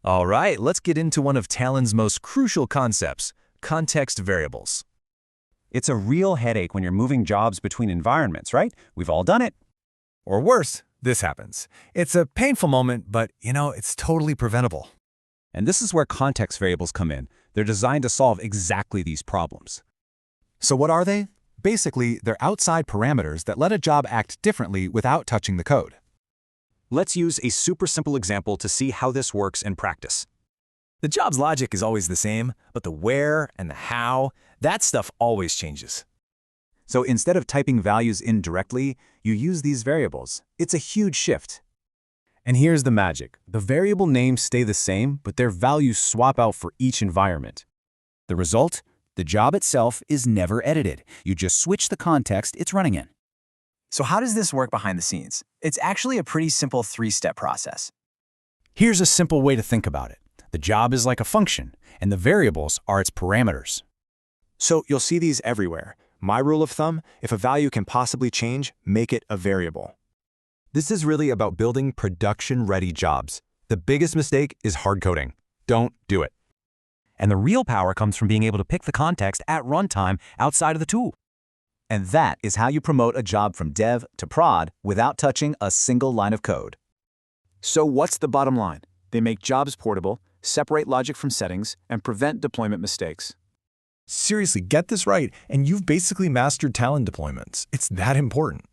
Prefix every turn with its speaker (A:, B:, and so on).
A: All right, let's get into one of Talend's most crucial concepts, context variables.
B: It's a real headache when you're moving jobs between environments, right? We've all done it.
C: Or worse, this happens. It's a painful moment, but it's totally preventable.
B: And this is where context variables come in. They're designed to solve exactly these problems.
D: So what are they? Basically, they're outside parameters that let a job act differently without touching the code.
E: Let's use a super simple example to see how this works in practice.
C: The job's logic is always the same, but the where and the how, that stuff always changes.
B: So instead of typing values in directly, you use these variables. It's a huge shift.
F: And here's the magic. The variable names stay the same, but their values swap out for each environment. The result? The job itself is never edited. You just switch the context it's running in.
G: So how does this work behind the scenes? It's actually a pretty simple three-step process.
F: Here's a simple way to think about it. The job is like a function, and the variables are its parameters.
E: So you'll see these everywhere. My rule of thumb, if a value can possibly change, make it a variable. This is really about building production-ready jobs. The biggest mistake is hard coding. Don't do it.
H: And the real power comes from being able to pick the context at runtime outside of the tool.
B: And that is how you promote a job from dev to prod without touching a single line of code.
G: So what's the bottom line? They make jobs portable, separate logic from settings, and prevent deployment mistakes.
C: Seriously, get this right, and you've basically mastered Talend deployments. It's that important.